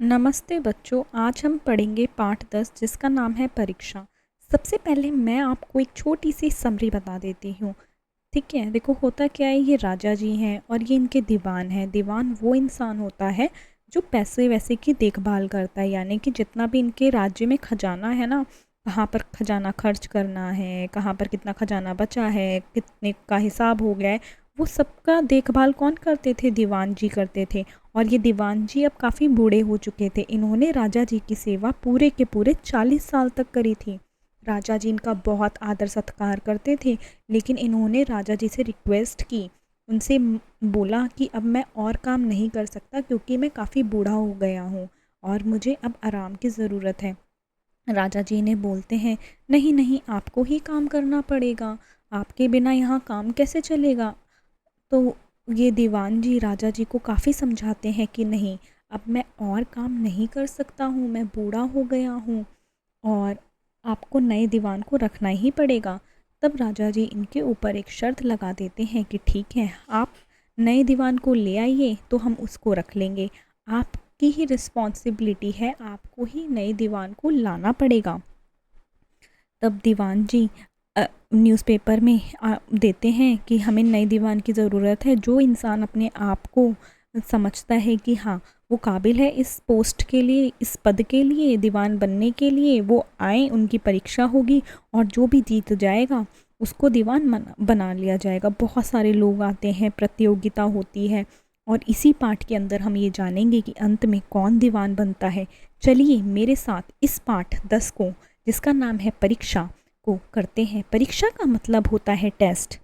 नमस्ते बच्चों, आज हम पढ़ेंगे पाठ 10 जिसका नाम है परीक्षा। सबसे पहले मैं आपको एक छोटी सी समरी बता देती हूँ। ठीक है, देखो होता क्या है, ये राजा जी हैं और ये इनके दीवान हैं। दीवान वो इंसान होता है जो पैसे वैसे की देखभाल करता है, यानी कि जितना भी इनके राज्य में खजाना है ना, कहाँ पर खजाना खर्च करना है, कहाँ पर कितना खजाना बचा है, कितने का हिसाब हो गया है, वो सबका देखभाल कौन करते थे? दीवान जी करते थे। और ये दीवान जी अब काफ़ी बूढ़े हो चुके थे। इन्होंने राजा जी की सेवा पूरे के पूरे 40 साल तक करी थी। राजा जी इनका बहुत आदर सत्कार करते थे, लेकिन इन्होंने राजा जी से रिक्वेस्ट की, उनसे बोला कि अब मैं और काम नहीं कर सकता क्योंकि मैं काफ़ी बूढ़ा हो गया हूँ और मुझे अब आराम की ज़रूरत है। राजा जी ने बोलते हैं, नहीं नहीं, आपको ही काम करना पड़ेगा, आपके बिना यहाँ काम कैसे चलेगा। तो ये दीवान जी राजा जी को काफ़ी समझाते हैं कि नहीं, अब मैं और काम नहीं कर सकता हूँ, मैं बूढ़ा हो गया हूँ और आपको नए दीवान को रखना ही पड़ेगा। तब राजा जी इनके ऊपर एक शर्त लगा देते हैं कि ठीक है, आप नए दीवान को ले आइए तो हम उसको रख लेंगे। आपकी ही रिस्पॉन्सिबिलिटी है, आपको ही नए दीवान को लाना पड़ेगा। तब दीवान जी न्यूज़पेपर में देते हैं कि हमें नए दीवान की ज़रूरत है। जो इंसान अपने आप को समझता है कि हाँ, वो काबिल है इस पोस्ट के लिए, इस पद के लिए, दीवान बनने के लिए, वो आए, उनकी परीक्षा होगी और जो भी जीत जाएगा उसको दीवान बना लिया जाएगा। बहुत सारे लोग आते हैं, प्रतियोगिता होती है और इसी पाठ के अंदर हम ये जानेंगे कि अंत में कौन दीवान बनता है। चलिए मेरे साथ इस पाठ 10 को, जिसका नाम है परीक्षा, को करते हैं। परीक्षा का मतलब होता है टेस्ट।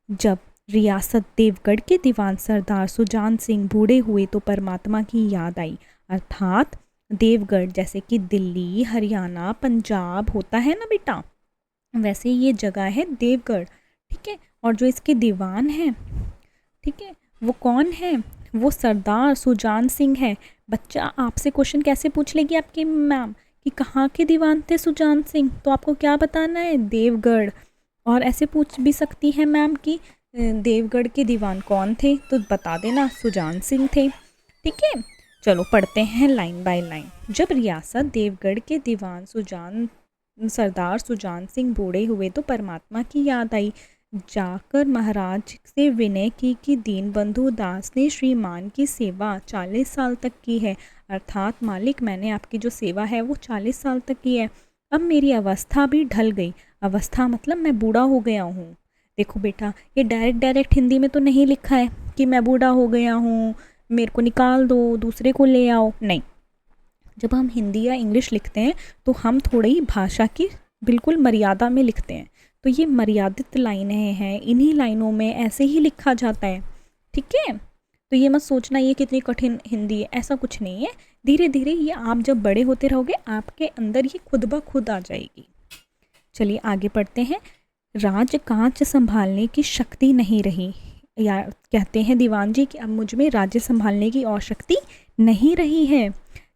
जब रियासत देवगढ़ के दीवान सरदार सुजान सिंह बूढ़े हुए तो परमात्मा की याद आई, अर्थात देवगढ़ जैसे कि दिल्ली, हरियाणा, पंजाब होता है ना बेटा, वैसे ये जगह है देवगढ़। ठीक है, और जो इसके दीवान हैं, ठीक है, वो कौन है? वो सरदार सुजान सिंह है। बच्चा आपसे क्वेश्चन कैसे पूछ लेगी आपकी मैम कि कहाँ के दीवान थे सुजान सिंह, तो आपको क्या बताना है? देवगढ़। और ऐसे पूछ भी सकती है मैम कि देवगढ़ के दीवान कौन थे, तो बता देना सुजान सिंह थे। ठीक है, चलो पढ़ते हैं लाइन बाय लाइन। जब रियासत देवगढ़ के दीवान सरदार सुजान सिंह बूढ़े हुए तो परमात्मा की याद आई, जाकर महाराज से विनय की कि दीनबंधु दास ने श्रीमान की सेवा 40 साल तक की है, अर्थात मालिक मैंने आपकी जो सेवा है वो 40 साल तक की है। अब मेरी अवस्था भी ढल गई। अवस्था मतलब मैं बूढ़ा हो गया हूँ। देखो बेटा, ये डायरेक्ट हिंदी में तो नहीं लिखा है कि मैं बूढ़ा हो गया हूँ, मेरे को निकाल दो, दूसरे को ले आओ, नहीं। जब हम हिंदी या इंग्लिश लिखते हैं तो हम थोड़ी भाषा की बिल्कुल मर्यादा में लिखते हैं। तो ये मर्यादित लाइनें हैं, इन्हीं लाइनों में ऐसे ही लिखा जाता है। ठीक है, तो ये मत सोचना ये कितनी कठिन हिंदी है, ऐसा कुछ नहीं है। धीरे धीरे ये आप जब बड़े होते रहोगे आपके अंदर ये खुद ब खुद आ जाएगी। चलिए आगे पढ़ते हैं। राज काज संभालने की शक्ति नहीं रही, या कहते हैं दीवान जी कि अब मुझ में राज्य संभालने की और शक्ति नहीं रही है।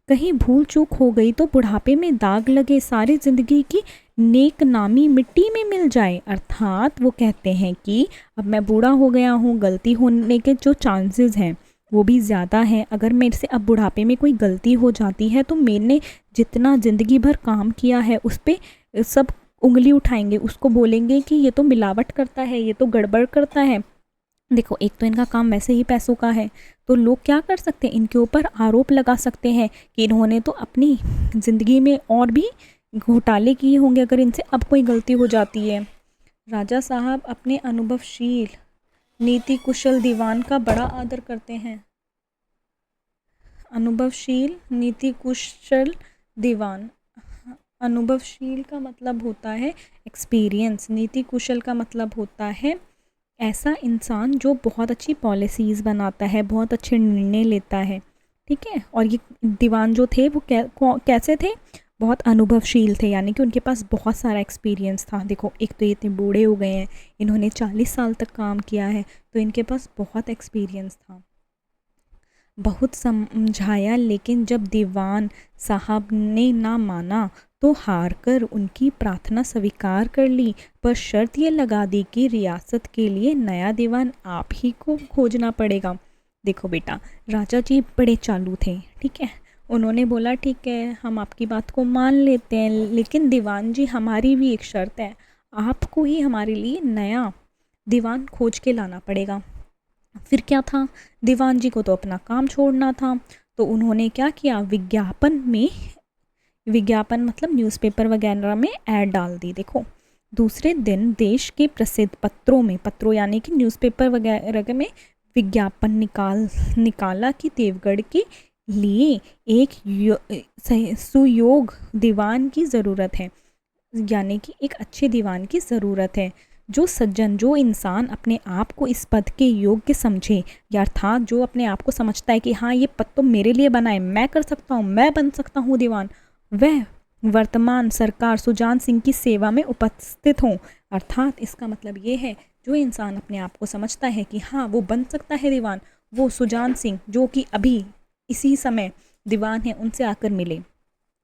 कहीं भूल चूक हो गई तो बुढ़ापे में दाग लगे, सारी जिंदगी की नेक नामी मिट्टी में मिल जाए, अर्थात वो कहते हैं कि अब मैं बूढ़ा हो गया हूँ, गलती होने के जो चांसेस हैं वो भी ज़्यादा हैं। अगर मेरे से अब बुढ़ापे में कोई गलती हो जाती है तो मैंने जितना ज़िंदगी भर काम किया है उस पर सब उंगली उठाएंगे, उसको बोलेंगे कि ये तो मिलावट करता है, ये तो गड़बड़ करता है। देखो, एक तो इनका काम वैसे ही पैसों का है, तो लोग क्या कर सकते हैं, इनके ऊपर आरोप लगा सकते हैं कि इन्होंने तो अपनी ज़िंदगी में और भी घोटाले किए होंगे अगर इनसे अब कोई गलती हो जाती है। राजा साहब अपने अनुभवशील नीति कुशल दीवान का बड़ा आदर करते हैं। अनुभवशील नीति कुशल दीवान, अनुभवशील का मतलब होता है एक्सपीरियंस, नीति कुशल का मतलब होता है ऐसा इंसान जो बहुत अच्छी पॉलिसीज़ बनाता है, बहुत अच्छे निर्णय लेता है। ठीक है, और ये दीवान जो थे वो कैसे थे? बहुत अनुभवशील थे, यानी कि उनके पास बहुत सारा एक्सपीरियंस था। देखो, एक तो ये इतने बूढ़े हो गए हैं, इन्होंने 40 साल तक काम किया है, तो इनके पास बहुत एक्सपीरियंस था। बहुत समझाया लेकिन जब दीवान साहब ने ना माना तो हार कर उनकी प्रार्थना स्वीकार कर ली, पर शर्त ये लगा दी कि रियासत के लिए नया दीवान आप ही को खोजना पड़ेगा। देखो बेटा, राजा जी बड़े चालू थे। ठीक है, उन्होंने बोला ठीक है, हम आपकी बात को मान लेते हैं, लेकिन दीवान जी हमारी भी एक शर्त है, आपको ही हमारे लिए नया दीवान खोज के लाना पड़ेगा। फिर क्या था, दीवान जी को तो अपना काम छोड़ना था, तो उन्होंने क्या किया, विज्ञापन मतलब न्यूज़पेपर वगैरह में ऐड डाल दी। देखो, दूसरे दिन देश के प्रसिद्ध पत्रों यानी कि न्यूज़पेपर वगैरह में विज्ञापन निकाला कि देवगढ़ के लिए एक सुयोग दीवान की ज़रूरत है, यानी कि एक अच्छे दीवान की ज़रूरत है, जो इंसान अपने आप को इस पद के योग्य समझे, या अर्थात जो अपने आप को समझता है कि हाँ ये पद तो मेरे लिए बना है, मैं कर सकता हूँ, मैं बन सकता हूँ दीवान, वह वर्तमान सरकार सुजान सिंह की सेवा में उपस्थित हों। अर्थात इसका मतलब ये है, जो इंसान अपने आप को समझता है कि हाँ वो बन सकता है दीवान, वो सुजान सिंह जो कि अभी इसी समय दीवान है, उनसे आकर मिले।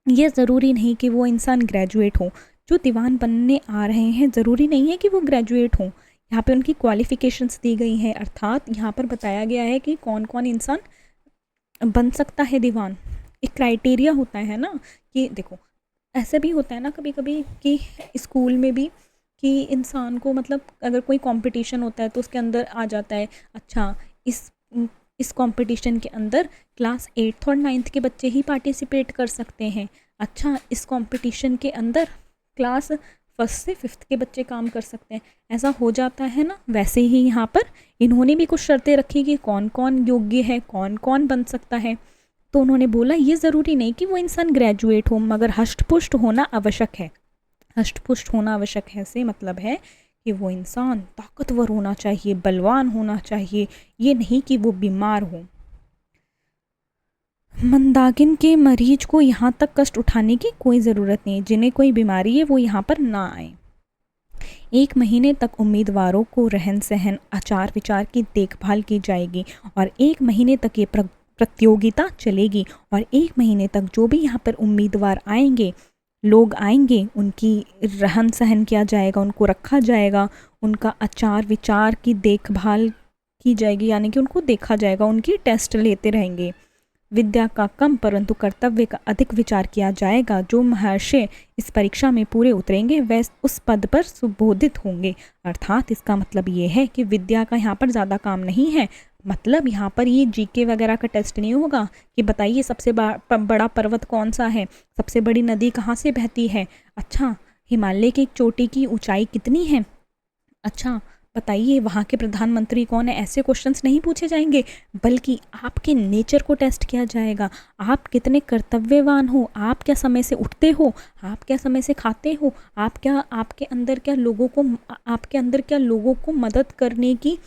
ये ज़रूरी नहीं कि वो इंसान ग्रेजुएट हो, जो दीवान बनने आ रहे हैं ज़रूरी नहीं है कि वो ग्रेजुएट हों। यहाँ पे उनकी क्वालिफ़िकेशंस दी गई हैं, अर्थात यहाँ पर बताया गया है कि कौन कौन इंसान बन सकता है दीवान। एक क्राइटेरिया होता है ना, कि देखो ऐसे भी होता है ना कभी कभी कि स्कूल में भी, कि इंसान को मतलब अगर कोई कंपटीशन होता है तो उसके अंदर आ जाता है, अच्छा इस इस कंपटीशन के अंदर क्लास 8th और 9th के बच्चे ही पार्टिसिपेट कर सकते हैं, अच्छा इस कंपटीशन के अंदर क्लास 1st से 5th के बच्चे काम कर सकते हैं, ऐसा हो जाता है ना। वैसे ही यहाँ पर इन्होंने भी कुछ शर्तें रखी कि कौन कौन योग्य है, कौन कौन बन सकता है। तो उन्होंने बोला ये ज़रूरी नहीं कि वो इंसान ग्रेजुएट हो, मगर हष्ट-पुष्ट होना आवश्यक है। हष्ट-पुष्ट होना आवश्यक है से मतलब है कि वो इंसान ताकतवर होना चाहिए, बलवान होना चाहिए, ये नहीं कि वो बीमार हो। मंदाकिनी के मरीज को यहाँ तक कष्ट उठाने की कोई ज़रूरत नहीं, जिन्हें कोई बीमारी है वो यहाँ पर ना आए। 1 महीने तक उम्मीदवारों को रहन सहन, आचार विचार की देखभाल की जाएगी, और 1 महीने तक ये प्रतियोगिता चलेगी, और 1 महीने तक जो भी यहाँ पर उम्मीदवार आएंगे, लोग आएंगे, उनकी रहन सहन किया जाएगा, उनको रखा जाएगा, उनका आचार विचार की देखभाल की जाएगी, यानी कि उनको देखा जाएगा, उनकी टेस्ट लेते रहेंगे। विद्या का कम परंतु कर्तव्य का अधिक विचार किया जाएगा। जो महाशय इस परीक्षा में पूरे उतरेंगे वह उस पद पर सुबोधित होंगे। अर्थात इसका मतलब ये है कि विद्या का यहाँ पर ज़्यादा काम नहीं है, मतलब यहाँ पर ये जीके वगैरह का टेस्ट नहीं होगा कि बताइए सबसे बड़ा पर्वत कौन सा है, सबसे बड़ी नदी कहाँ से बहती है, अच्छा हिमालय की चोटी की ऊंचाई कितनी है, अच्छा बताइए वहाँ के प्रधानमंत्री कौन है, ऐसे क्वेश्चंस नहीं पूछे जाएंगे, बल्कि आपके नेचर को टेस्ट किया जाएगा। आप कितने कर्तव्यवान हो, आप क्या समय से उठते हो, आप क्या समय से खाते हो, आपके अंदर क्या लोगों को मदद करने की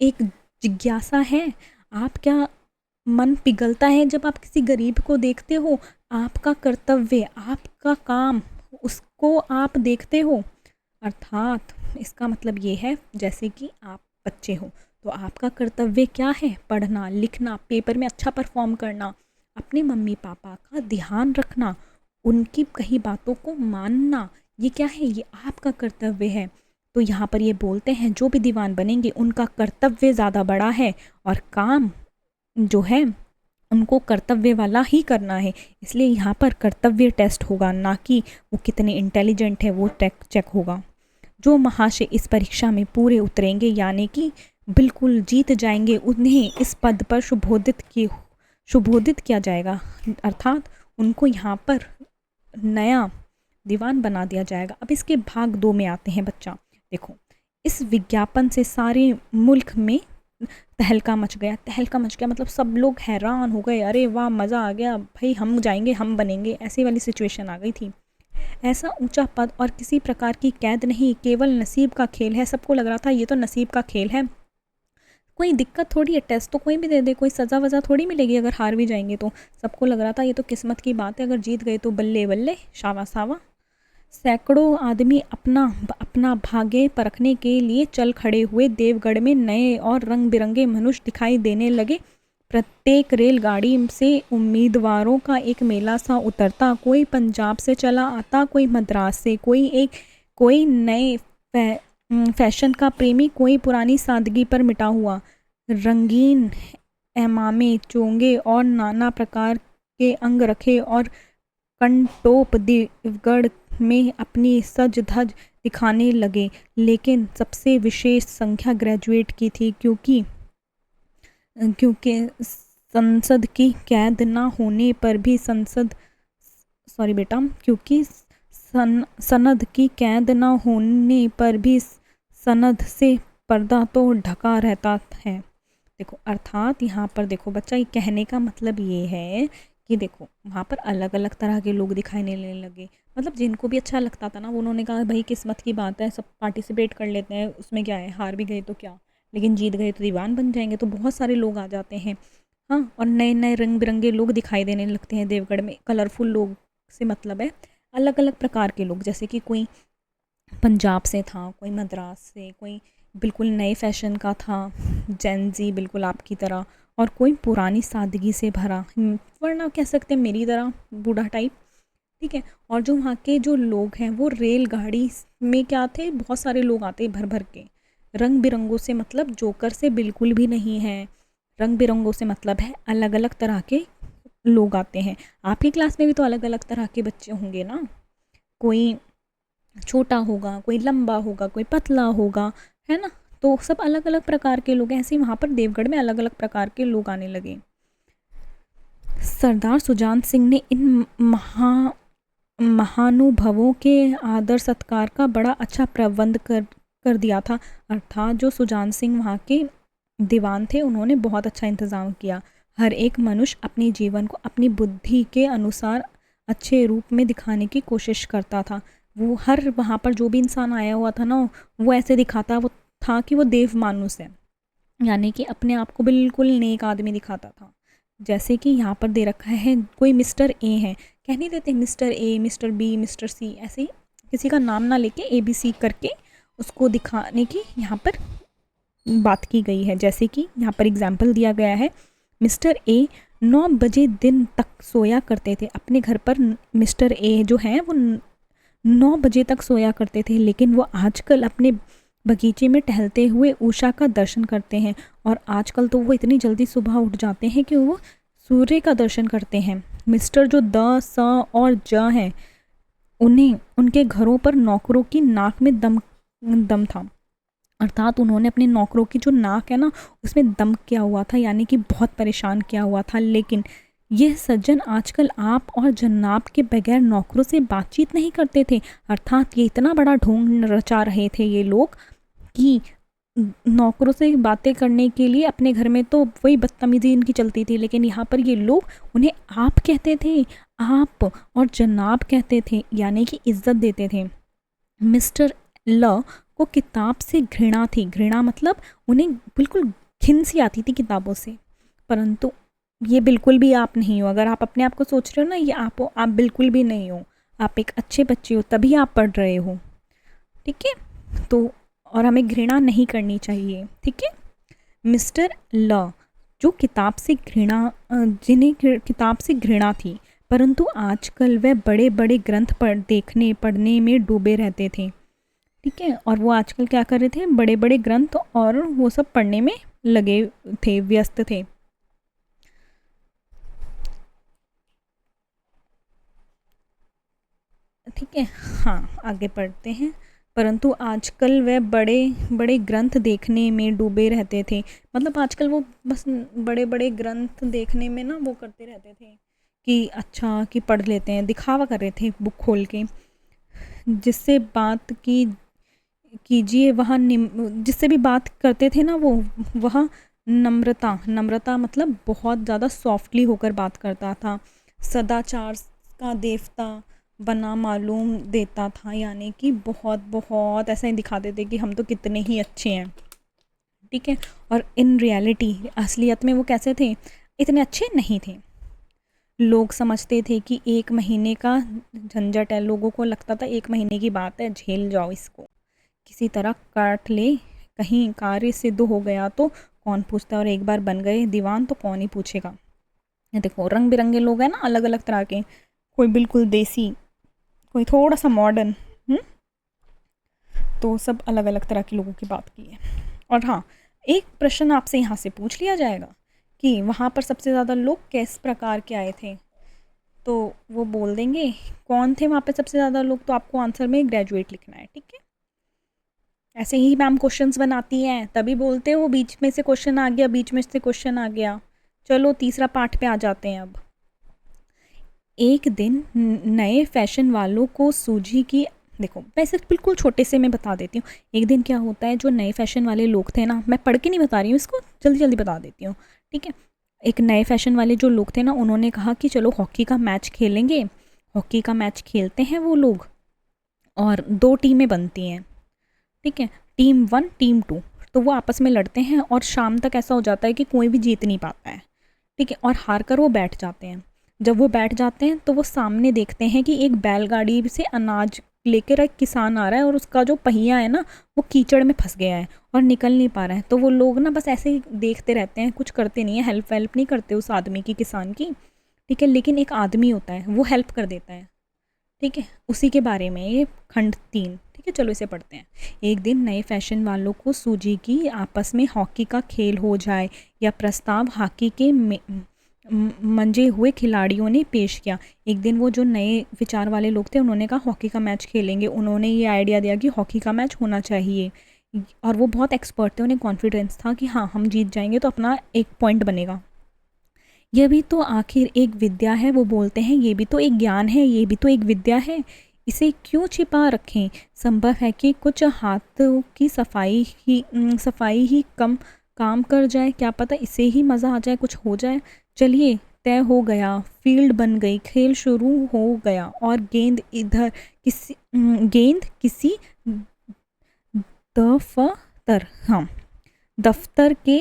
एक जिज्ञासा है, आप क्या मन पिघलता है जब आप किसी गरीब को देखते हो, आपका कर्तव्य, आपका काम, उसको आप देखते हो। अर्थात इसका मतलब ये है, जैसे कि आप बच्चे हो तो आपका कर्तव्य क्या है, पढ़ना लिखना, पेपर में अच्छा परफॉर्म करना, अपने मम्मी पापा का ध्यान रखना, उनकी कही बातों को मानना, ये क्या है, ये आपका कर्तव्य है। तो यहाँ पर ये बोलते हैं जो भी दीवान बनेंगे उनका कर्तव्य ज़्यादा बड़ा है, और काम जो है उनको कर्तव्य वाला ही करना है, इसलिए यहाँ पर कर्तव्य टेस्ट होगा, ना कि वो कितने इंटेलिजेंट है वो चेक होगा। जो महाशय इस परीक्षा में पूरे उतरेंगे, यानी कि बिल्कुल जीत जाएंगे, उन्हें इस पद पर सुबोधित किया जाएगा, अर्थात उनको यहाँ पर नया दीवान बना दिया जाएगा। अब इसके भाग 2 में आते हैं बच्चा। देखो, इस विज्ञापन से सारे मुल्क में तहलका मच गया, मतलब सब लोग हैरान हो गए, अरे वाह मज़ा आ गया भाई, हम जाएंगे, हम बनेंगे, ऐसी वाली सिचुएशन आ गई थी। ऐसा ऊंचा पद और किसी प्रकार की कैद नहीं, केवल नसीब का खेल है। सबको लग रहा था ये तो नसीब का खेल है, कोई दिक्कत थोड़ी है, टेस्ट तो कोई भी दे दे, कोई सज़ा वज़ा थोड़ी मिलेगी अगर हार भी जाएंगे तो। सबको लग रहा था ये तो किस्मत की बात है, अगर जीत गए तो बल्ले बल्ले, शावा सावा। सैकड़ों आदमी अपना भाग्य परखने के लिए चल खड़े हुए। देवगढ़ में नए और रंग बिरंगे मनुष्य दिखाई देने लगे। प्रत्येक रेलगाड़ी से उम्मीदवारों का एक मेला सा उतरता, कोई पंजाब से चला आता, कोई मद्रास से, कोई नए फैशन का प्रेमी, कोई पुरानी सादगी पर मिटा हुआ। रंगीन एमामे, चोंगे और नाना प्रकार के अंग रखे और कंटोप देवगढ़ में अपनी सज धज दिखाने लगे। लेकिन सबसे विशेष संख्या ग्रेजुएट की थी, क्योंकि क्योंकि संसद की कैद न होने पर भी क्योंकि सनद की कैद न होने पर भी सनद से पर्दा तो ढका रहता है। देखो अर्थात यहाँ पर देखो बच्चा, ये कहने का मतलब ये है कि देखो वहाँ पर अलग अलग तरह के लोग दिखाई देने लगे। मतलब जिनको भी अच्छा लगता था ना, वो उन्होंने कहा भाई किस्मत की बात है, सब पार्टिसिपेट कर लेते हैं, उसमें क्या है, हार भी गए तो क्या, लेकिन जीत गए तो दीवान बन जाएंगे। तो बहुत सारे लोग आ जाते हैं, हाँ, और नए नए रंग बिरंगे लोग दिखाई देने लगते हैं देवगढ़ में। कलरफुल लोग से मतलब है अलग अलग प्रकार के लोग, जैसे कि कोई पंजाब से था, कोई मद्रास से, कोई बिल्कुल नए फैशन का था, जेंजी बिल्कुल आपकी तरह, और कोई पुरानी सादगी से भरा, वरना कह सकते हैं मेरी तरह बूढ़ा टाइप। ठीक है। और जो वहाँ के जो लोग हैं वो रेलगाड़ी में क्या थे, बहुत सारे लोग आते भर भर के, रंग बिरंगों से मतलब जोकर से बिल्कुल भी नहीं है। रंग बिरंगों से मतलब है अलग अलग तरह के लोग आते हैं। आपकी क्लास में भी तो अलग अलग तरह के बच्चे होंगे ना, कोई छोटा होगा, कोई लंबा होगा, कोई पतला होगा, है ना। तो सब अलग अलग प्रकार के लोग हैं। ऐसे ही वहाँ पर देवगढ़ में अलग अलग प्रकार के लोग आने लगे। सरदार सुजान सिंह ने इन महानुभवों के आदर सत्कार का बड़ा अच्छा प्रबंध कर दिया था। अर्थात जो सुजान सिंह वहाँ के दीवान थे, उन्होंने बहुत अच्छा इंतज़ाम किया। हर एक मनुष्य अपने जीवन को अपनी बुद्धि के अनुसार अच्छे रूप में दिखाने की कोशिश करता था। वो हर वहाँ पर जो भी इंसान आया हुआ था ना, वो ऐसे दिखाता वो था कि वो देव मानुष है, यानी कि अपने आप को बिल्कुल नेक आदमी दिखाता था। जैसे कि यहाँ पर दे रखा है, कोई मिस्टर ए है, कह नहीं देते mister A, mister B, mister C, ऐसे ही किसी का नाम ना लेके ABC करके उसको दिखाने की यहाँ पर बात की गई है। जैसे कि यहाँ पर एग्जाम्पल दिया गया है, मिस्टर ए 9 बजे दिन तक सोया करते थे। अपने घर पर मिस्टर ए जो हैं वो 9 बजे तक सोया करते थे, लेकिन वो आजकल अपने बगीचे में टहलते हुए उषा का दर्शन करते हैं। और आजकल तो वो इतनी जल्दी सुबह उठ जाते हैं कि वो सूर्य का दर्शन करते हैं। मिस्टर जो द, स और ज हैं, उन्हें उनके घरों पर नौकरों की नाक में दम था। अर्थात उन्होंने अपने नौकरों की जो नाक है ना, उसमें दम किया हुआ था, यानी कि बहुत परेशान किया हुआ था। लेकिन यह सज्जन आजकल आप और जनाब के बगैर नौकरों से बातचीत नहीं करते थे। अर्थात ये इतना बड़ा ढोंग रचा रहे थे ये लोग कि नौकरों से बातें करने के लिए अपने घर में तो वही बदतमीजी इनकी चलती थी, लेकिन यहाँ पर ये लोग उन्हें आप कहते थे, आप और जनाब कहते थे, यानी कि इज्जत देते थे। मिस्टर ल को किताब से घृणा थी। घृणा मतलब उन्हें बिल्कुल घिन सी आती थी किताबों से। परंतु ये बिल्कुल भी आप नहीं हो। अगर आप अपने आप को सोच रहे हो ना ये आप हो, आप बिल्कुल भी नहीं हो। आप एक अच्छे बच्चे हो, तभी आप पढ़ रहे हो, ठीक है। तो और हमें घृणा नहीं करनी चाहिए, ठीक है। मिस्टर ल जो किताब से घृणा जिन्हें किताब से घृणा थी, परंतु आजकल वह बड़े बड़े ग्रंथ पढ़ने में डूबे रहते थे, ठीक है। और वो आजकल क्या कर रहे थे, बड़े बड़े ग्रंथ और वो सब पढ़ने में लगे थे, व्यस्त थे। ठीक है, हाँ आगे पढ़ते हैं। परंतु आजकल वह बड़े बड़े ग्रंथ देखने में डूबे रहते थे। मतलब आजकल वो बस बड़े बड़े ग्रंथ देखने में ना वो करते रहते थे कि अच्छा कि पढ़ लेते हैं, दिखावा कर रहे थे बुक खोल के। जिससे बात की कीजिए वह जिससे भी बात करते थे ना वो, वह नम्रता मतलब बहुत ज़्यादा सॉफ्टली होकर बात करता था। सदाचार का देवता बना मालूम देता था, यानी कि बहुत बहुत ऐसा ही दिखाते थे कि हम तो कितने ही अच्छे हैं, ठीक है। और इन रियलिटी असलियत में वो कैसे थे, इतने अच्छे नहीं थे। लोग समझते थे कि 1 महीने का झंझट है, लोगों को लगता था 1 महीने की बात है, झेल जाओ इसको, किसी तरह काट ले, कहीं कार्य सिद्ध हो गया तो कौन पूछता, और एक बार बन गए दीवान तो कौन ही पूछेगा। ये देखो रंग बिरंगे लोग हैं ना, अलग अलग तरह के, कोई बिल्कुल देसी, कोई थोड़ा सा मॉडर्न, तो सब अलग अलग तरह के लोगों की बात की है। और हाँ, एक प्रश्न आपसे यहाँ से पूछ लिया जाएगा कि वहाँ पर सबसे ज़्यादा लोग किस प्रकार के आए थे। तो वो बोल देंगे कौन थे वहाँ पे सबसे ज़्यादा लोग, तो आपको आंसर में ग्रेजुएट लिखना है, ठीक है। ऐसे ही मैम क्वेश्चंस बनाती हैं, तभी बोलते हो बीच में से क्वेश्चन आ गया, बीच में से क्वेश्चन आ गया। चलो तीसरा पार्ट पे आ जाते हैं अब। एक दिन नए फैशन वालों को सूजी की, देखो वैसे बिल्कुल छोटे से मैं बता देती हूँ। एक दिन क्या होता है, जो नए फैशन वाले लोग थे ना, मैं पढ़ के नहीं बता रही हूँ इसको, जल्दी जल्दी बता देती हूँ, ठीक है। एक नए फैशन वाले जो लोग थे ना, उन्होंने कहा कि चलो हॉकी का मैच खेलेंगे। हॉकी का मैच खेलते हैं वो लोग, और 2 टीमें बनती हैं, ठीक है, टीम 1 टीम 2। तो वो आपस में लड़ते हैं और शाम तक ऐसा हो जाता है कि कोई भी जीत नहीं पाता है, ठीक है, और हार कर वो बैठ जाते हैं। जब वो बैठ जाते हैं तो वो सामने देखते हैं कि एक बैलगाड़ी से अनाज लेकर एक किसान आ रहा है, और उसका जो पहिया है ना, वो कीचड़ में फंस गया है और निकल नहीं पा रहा है। तो वो लोग ना बस ऐसे ही देखते रहते हैं, कुछ करते नहीं है, हेल्प वेल्प नहीं करते उस आदमी की, किसान की, ठीक है। लेकिन एक आदमी होता है, वो हेल्प कर देता है, ठीक है। उसी के बारे में ये खंड 3, ठीक है। चलो इसे पढ़ते हैं। एक दिन नए फैशन वालों को सूजी की आपस में हॉकी का खेल हो जाए, या प्रस्ताव हॉकी के मंजे हुए खिलाड़ियों ने पेश किया। एक दिन वो जो नए विचार वाले लोग थे, उन्होंने कहा हॉकी का मैच खेलेंगे। उन्होंने ये आइडिया दिया कि हॉकी का मैच होना चाहिए, और वो बहुत एक्सपर्ट थे, उन्हें कॉन्फिडेंस था कि हाँ हम जीत जाएंगे, तो अपना एक पॉइंट बनेगा। यह भी तो आखिर एक विद्या है, वो बोलते हैं, ये भी तो एक ज्ञान है, ये भी तो एक विद्या है, इसे क्यों छिपा रखें। संभव है कि कुछ हाथों की सफाई ही कम काम कर जाए, क्या पता इससे ही मज़ा आ जाए, कुछ हो जाए। चलिए तय हो गया, फील्ड बन गई, खेल शुरू हो गया, और गेंद किसी दफ्तर, हाँ, दफ्तर के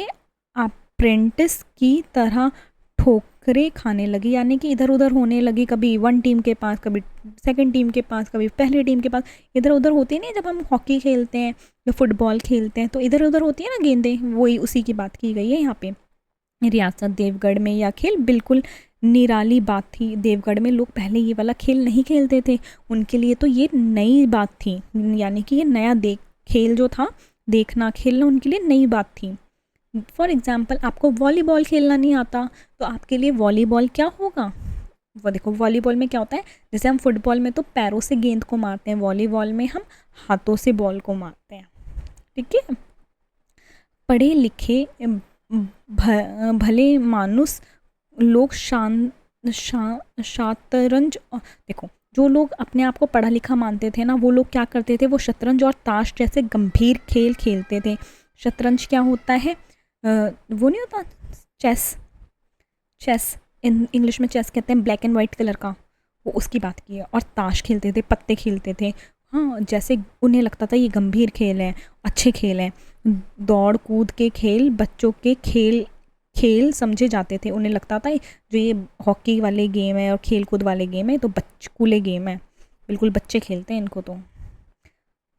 अप्रेंटिस की तरह ठोकरें खाने लगी, यानी कि इधर उधर होने लगी, कभी 1 टीम के पास, कभी 2nd टीम के पास, कभी पहली टीम के पास। इधर उधर होती नहीं, जब हम हॉकी खेलते हैं या फुटबॉल खेलते हैं तो इधर उधर होती है ना गेंदें, वही उसी की बात की गई है यहाँ पे। रियासत देवगढ़ में यह खेल बिल्कुल निराली बात थी। देवगढ़ में लोग पहले ये वाला खेल नहीं खेलते थे, उनके लिए तो ये नई बात थी, यानी कि ये नया खेल जो था, देखना खेलना उनके लिए नई बात थी। फॉर एग्ज़ाम्पल आपको वॉलीबॉल खेलना नहीं आता, तो आपके लिए वॉलीबॉल क्या होगा। वो देखो वॉलीबॉल में क्या होता है, जैसे हम फुटबॉल में तो पैरों से गेंद को मारते हैं, वॉलीबॉल में हम हाथों से बॉल को मारते हैं, ठीक है। पढ़े लिखे भले मानुस लोग शतरंज, देखो जो लोग अपने आप को पढ़ा लिखा मानते थे ना, वो लोग क्या करते थे, वो शतरंज और ताश जैसे गंभीर खेल खेलते थे। शतरंज क्या होता है, वो नहीं होता चेस, चेस इंग्लिश में चेस कहते हैं, ब्लैक एंड वाइट कलर का, वो उसकी बात की है। और ताश खेलते थे, पत्ते खेलते थे, हाँ, जैसे उन्हें लगता था ये गंभीर खेल है, अच्छे खेल हैं। दौड़ कूद के खेल बच्चों के खेल समझे जाते थे, उन्हें लगता था जो ये हॉकी वाले गेम है और खेल कूद वाले गेम है तो बचकूले गेम है, बिल्कुल बच्चे खेलते हैं इनको तो।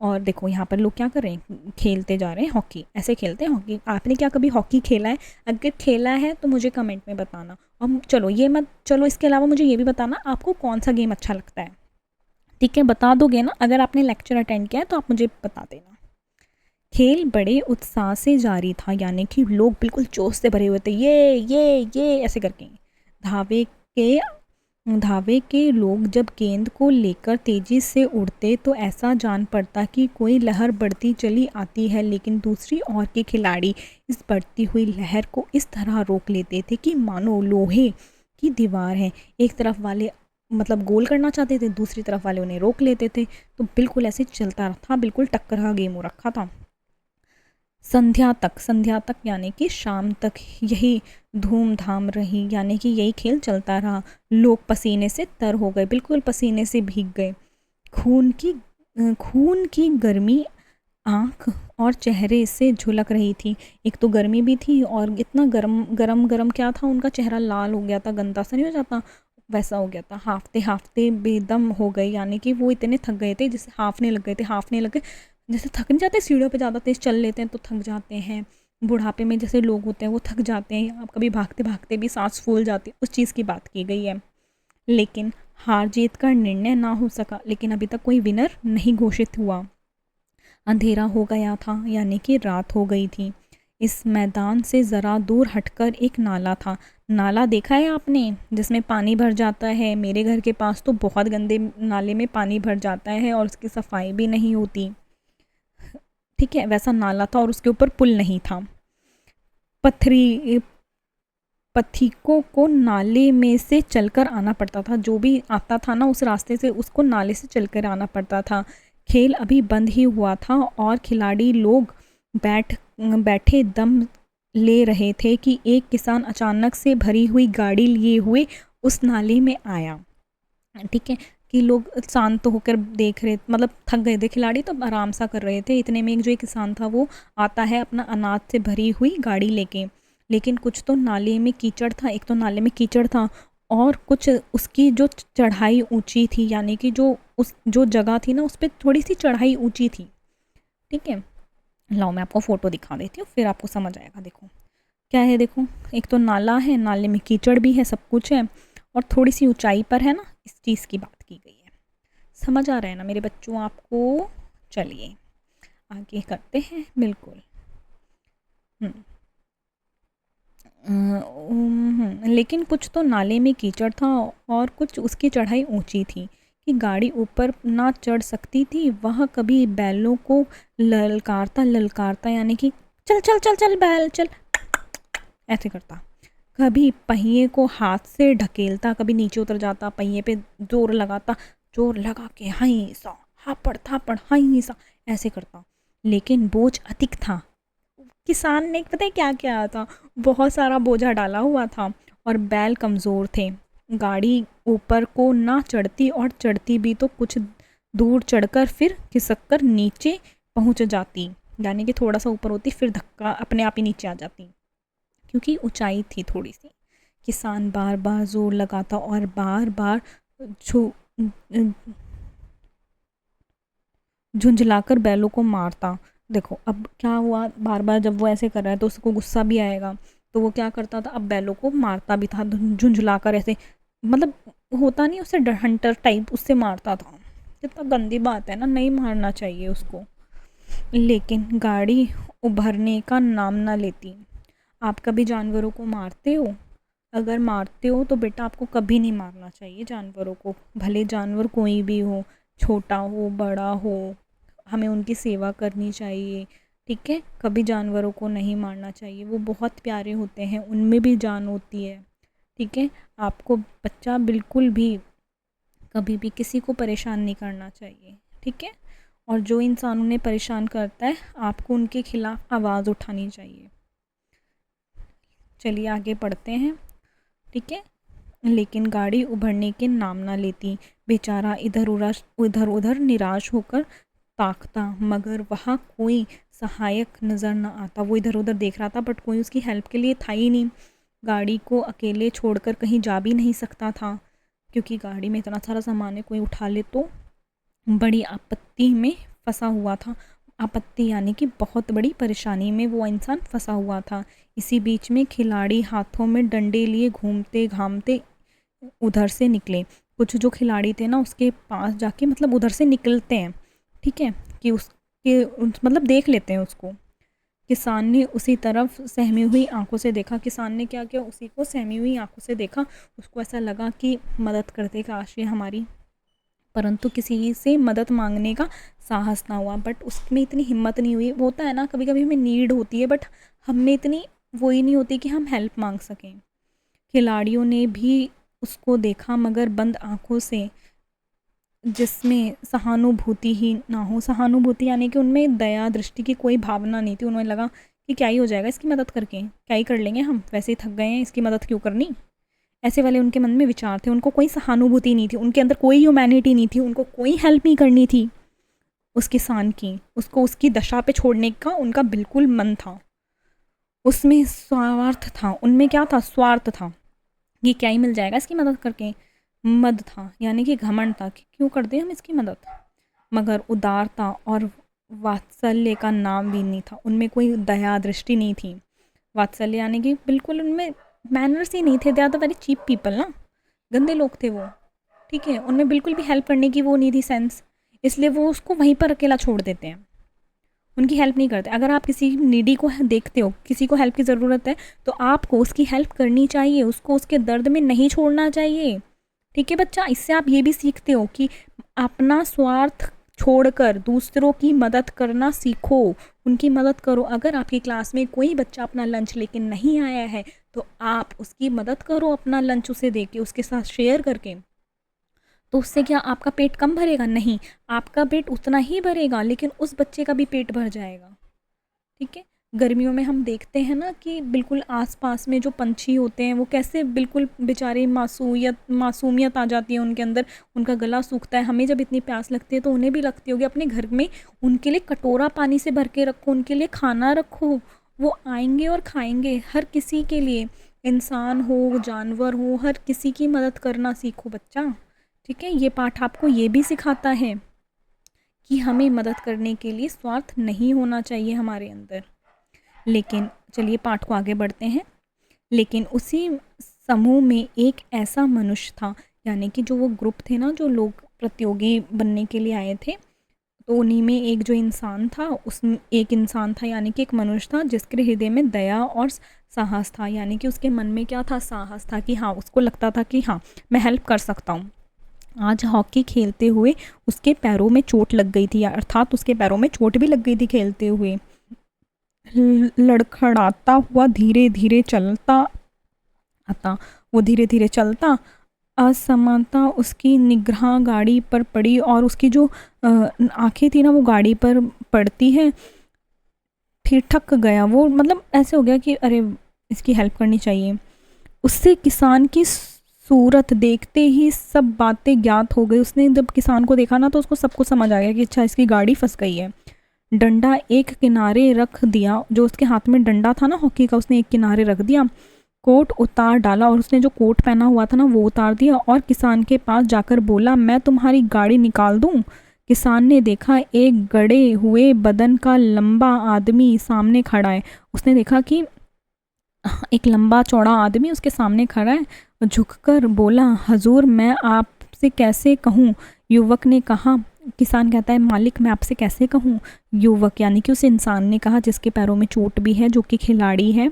और देखो यहाँ पर लोग क्या कर रहे हैं, खेलते जा रहे हैं हॉकी, ऐसे खेलते हैं हॉकी। आपने क्या कभी हॉकी खेला है? अगर खेला है तो मुझे कमेंट में बताना। और चलो इसके अलावा मुझे ये भी बताना आपको कौन सा गेम अच्छा लगता है, ठीक है, बता दोगे ना, अगर आपने लेक्चर अटेंड किया है तो आप मुझे बता देना। खेल बड़े उत्साह से जारी था, यानी कि लोग बिल्कुल जोश से भरे हुए थे, ये ऐसे करके। धावे के धावे के लोग जब गेंद को लेकर तेजी से उड़ते तो ऐसा जान पड़ता कि कोई लहर बढ़ती चली आती है, लेकिन दूसरी ओर के खिलाड़ी इस बढ़ती हुई लहर को इस तरह रोक लेते थे कि मानो लोहे की दीवार है। एक तरफ वाले मतलब गोल करना चाहते थे, दूसरी तरफ वाले उन्हें रोक लेते थे, तो बिल्कुल ऐसे चलता था, बिल्कुल टक्कर का गेम हो रखा था। संध्या तक यानी कि शाम तक यही धूमधाम रही, यानी कि यही खेल चलता रहा। लोग पसीने से तर हो गए, बिल्कुल पसीने से भीग गए। खून की गर्मी आँख और चेहरे से झुलक रही थी। एक तो गर्मी भी थी, और इतना गरम क्या था, उनका चेहरा लाल हो गया था, गंदा सा नहीं हो जाता वैसा हो गया था। हाफते बेदम हो गए, यानी कि वो इतने थक गए थे, जैसे हाफने लग गए, जैसे थक नहीं जाते, सीढ़ियों पे ज़्यादा तेज़ चल लेते हैं तो थक जाते हैं। बुढ़ापे में जैसे लोग होते हैं वो थक जाते हैं, आप कभी भागते भागते भी सांस फूल जाती है, उस चीज़ की बात की गई है। लेकिन हार जीत का निर्णय ना हो सका, लेकिन अभी तक कोई विनर नहीं घोषित हुआ। अंधेरा हो गया था, यानी कि रात हो गई थी। इस मैदान से ज़रा दूर हटकर एक नाला था। नाला देखा है आपने जिसमें पानी भर जाता है? मेरे घर के पास तो बहुत गंदे नाले में पानी भर जाता है और उसकी सफाई भी नहीं होती। ठीक है, वैसा नाला था और उसके ऊपर पुल नहीं था। पथरी पथिकों को नाले में से चलकर आना पड़ता था। जो भी आता था ना उस रास्ते से, उसको नाले से चलकर आना पड़ता था। खेल अभी बंद ही हुआ था और खिलाड़ी लोग बैठे दम ले रहे थे कि एक किसान अचानक से भरी हुई गाड़ी लिए हुए उस नाले में आया। ठीक है, कि लोग शांत होकर देख रहे, मतलब थक गए थे खिलाड़ी तो आराम सा कर रहे थे। इतने में एक जो एक किसान था वो आता है अपना अनाज से भरी हुई गाड़ी लेके। लेकिन कुछ तो नाले में कीचड़ था, एक तो नाले में कीचड़ था और कुछ उसकी जो चढ़ाई ऊंची थी, यानी कि जो जगह थी ना उस पर थोड़ी सी चढ़ाई ऊंची थी। ठीक है, लाओ मैं आपको फ़ोटो दिखा देती हूँ फिर आपको समझ आएगा। देखो क्या है, देखो एक तो नाला है, नाले में कीचड़ भी है, सब कुछ है और थोड़ी सी ऊंचाई पर है ना, इस चीज़ की बात की गई है। समझ आ रहा है ना मेरे बच्चों आपको? चलिए आगे करते हैं। बिल्कुल। लेकिन कुछ तो नाले में कीचड़ था और कुछ उसकी चढ़ाई ऊंची थी कि गाड़ी ऊपर ना चढ़ सकती थी। वह कभी बैलों को ललकारता ललकारता, यानी कि चल चल चल चल बैल चल, ऐसे करता। कभी पहिए को हाथ से ढकेलता, कभी नीचे उतर जाता, पहिए पे जोर लगाता, जोर लगा के हाई सा हापड़ थापड़ हाई सा ऐसे करता। लेकिन बोझ अधिक था। किसान ने पता है क्या किया था? बहुत सारा बोझा डाला हुआ था और बैल कमज़ोर थे। गाड़ी ऊपर को ना चढ़ती और चढ़ती भी तो कुछ दूर चढ़कर फिर खिसक कर नीचे पहुंच जाती, यानी कि थोड़ा सा ऊपर होती फिर धक्का अपने आप ही नीचे आ जाती, क्योंकि ऊंचाई थी थोड़ी सी। किसान बार बार जोर लगाता और बार बार झुंझलाकर बैलों को मारता। देखो अब क्या हुआ, बार बार जब वो ऐसे कर रहा है तो उसको गुस्सा भी आएगा, तो वो क्या करता था, अब बैलों को मारता भी था झुंझलाकर ऐसे, मतलब होता नहीं उससे हंटर टाइप, उससे मारता था। कितना गंदी बात है ना, नहीं मारना चाहिए उसको। लेकिन गाड़ी उभरने का नाम ना लेती। आप कभी जानवरों को मारते हो? अगर मारते हो तो बेटा आपको कभी नहीं मारना चाहिए जानवरों को, भले जानवर कोई भी हो, छोटा हो बड़ा हो, हमें उनकी सेवा करनी चाहिए। ठीक है, कभी जानवरों को नहीं मारना चाहिए, वो बहुत प्यारे होते हैं, उनमें भी जान होती है। ठीक है, आपको बच्चा बिल्कुल भी कभी भी किसी को परेशान नहीं करना चाहिए। ठीक है, और जो इंसान उन्हें परेशान करता है आपको उनके खिलाफ आवाज़ उठानी चाहिए। चलिए आगे पढ़ते हैं। ठीक है, लेकिन गाड़ी उभरने के नाम ना लेती। बेचारा इधर उधर निराश होकर ताकता, मगर वहाँ कोई सहायक नज़र न आता। वो इधर उधर देख रहा था बट कोई उसकी हेल्प के लिए था ही नहीं। गाड़ी को अकेले छोड़कर कहीं जा भी नहीं सकता था, क्योंकि गाड़ी में इतना सारा सामान है, कोई उठा ले तो। बड़ी आपत्ति में फंसा हुआ था। आपत्ति यानी कि बहुत बड़ी परेशानी में वो इंसान फंसा हुआ था। इसी बीच में खिलाड़ी हाथों में डंडे लिए घूमते घामते उधर से निकले। कुछ जो खिलाड़ी थे ना उसके पास जाके, मतलब उधर से निकलते हैं, ठीक है, कि उसके मतलब देख लेते हैं उसको। किसान ने उसी तरफ सहमी हुई आंखों से देखा। किसान ने क्या किया, उसी को सहमी हुई आंखों से देखा। उसको ऐसा लगा कि मदद कर देगा काश ये हमारी, परंतु किसी से मदद मांगने का साहस ना हुआ। बट उसमें इतनी हिम्मत नहीं हुई। होता है ना, कभी कभी हमें नीड होती है बट हम में इतनी वो ही नहीं होती कि हम हेल्प मांग सकें। खिलाड़ियों ने भी उसको देखा, मगर बंद आंखों से, जिसमें सहानुभूति ही ना हो। सहानुभूति यानी कि उनमें दया दृष्टि की कोई भावना नहीं थी। उन्हें लगा कि क्या ही हो जाएगा इसकी मदद करके, क्या ही कर लेंगे हम, वैसे ही थक गए हैं, इसकी मदद क्यों करनी, ऐसे वाले उनके मन में विचार थे। उनको कोई सहानुभूति नहीं थी, उनके अंदर कोई ह्यूमैनिटी नहीं थी, उनको कोई हेल्प नहीं करनी थी उस किसान की। उसको उसकी दशा पे छोड़ने का उनका बिल्कुल मन था। उसमें स्वार्थ था, उनमें क्या था, स्वार्थ था। ये क्या ही मिल जाएगा इसकी मदद करके, मद था, यानी कि घमंड था कि क्यों कर दें हम इसकी मदद। मगर उदारता और वात्सल्य का नाम भी नहीं था उनमें, कोई दया दृष्टि नहीं थी। वात्सल्य यानी कि बिल्कुल उनमें मैनर्स ही नहीं थे। They are the very cheap people ना, गंदे लोग थे वो। ठीक है, उनमें बिल्कुल भी हेल्प करने की वो नहीं थी सेंस, इसलिए वो उसको वहीं पर अकेला छोड़ देते हैं। उनकी हेल्प नहीं करते। अगर आप किसी नीडी को देखते हो, किसी को हेल्प की ज़रूरत है, तो आपको उसकी हेल्प करनी चाहिए, उसको उसके दर्द में नहीं छोड़ना चाहिए। ठीक है बच्चा, इससे आप ये भी सीखते हो कि अपना स्वार्थ छोड़कर दूसरों की मदद करना सीखो, उनकी मदद करो। अगर आपकी क्लास में कोई बच्चा अपना लंच लेके नहीं आया है तो आप उसकी मदद करो, अपना लंच उसे दे के, उसके साथ शेयर करके। तो उससे क्या आपका पेट कम भरेगा? नहीं, आपका पेट उतना ही भरेगा, लेकिन उस बच्चे का भी पेट भर जाएगा। ठीक है, गर्मियों में हम देखते हैं ना कि बिल्कुल आसपास में जो पंछी होते हैं वो कैसे बिल्कुल बेचारे मासूमियत आ जाती है उनके अंदर, उनका गला सूखता है। हमें जब इतनी प्यास लगती है तो उन्हें भी लगती होगी। अपने घर में उनके लिए कटोरा पानी से भर के रखो, उनके लिए खाना रखो, वो आएंगे और खाएंगे। हर किसी के लिए, इंसान हो जानवर हो, हर किसी की मदद करना सीखो बच्चा। ठीक है, ये पाठ आपको ये भी सिखाता है कि हमें मदद करने के लिए स्वार्थ नहीं होना चाहिए हमारे अंदर। लेकिन चलिए पाठ को आगे बढ़ते हैं। लेकिन उसी समूह में एक ऐसा मनुष्य था, यानी कि जो वो ग्रुप थे ना, जो लोग प्रतियोगी बनने के लिए आए थे, तो उन्हीं में एक जो इंसान था, उसमें एक इंसान था, यानी कि एक मनुष्य था जिसके हृदय में दया और साहस था। यानी कि उसके मन में क्या था? साहस था कि हाँ, उसको लगता था कि हाँ, मैं हेल्प कर सकता हूँ। आज हॉकी खेलते हुए उसके पैरों में चोट लग गई थी, अर्थात उसके पैरों में चोट भी लग गई थी खेलते हुए। लड़खड़ाता हुआ धीरे धीरे चलता आता, वो धीरे धीरे चलता, असमानता उसकी निगाह गाड़ी पर पड़ी और उसकी जो आंखें थी ना वो गाड़ी पर पड़ती है। फिर थक गया वो, मतलब ऐसे हो गया कि अरे इसकी हेल्प करनी चाहिए। उससे किसान की सूरत देखते ही सब बातें ज्ञात हो गई। उसने जब किसान को देखा ना तो उसको सब कुछ समझ आ गया कि अच्छा इसकी गाड़ी फंस गई है। डंडा एक किनारे रख दिया, जो उसके हाथ में डंडा था ना हॉकी का, उसने एक किनारे रख दिया। कोट उतार डाला और उसने जो कोट पहना हुआ था ना वो उतार दिया और किसान के पास जाकर बोला, मैं तुम्हारी गाड़ी निकाल दूं? किसान ने देखा एक गड़े हुए बदन का लंबा आदमी सामने खड़ा है। उसने देखा कि एक लंबा चौड़ा आदमी उसके सामने खड़ा है। झुककर बोला, हजूर मैं आपसे कैसे कहूँ? युवक ने कहा। किसान कहता है, मालिक मैं आपसे कैसे कहूँ? युवक यानी कि उस इंसान ने कहा जिसके पैरों में चोट भी है, जो कि खिलाड़ी है,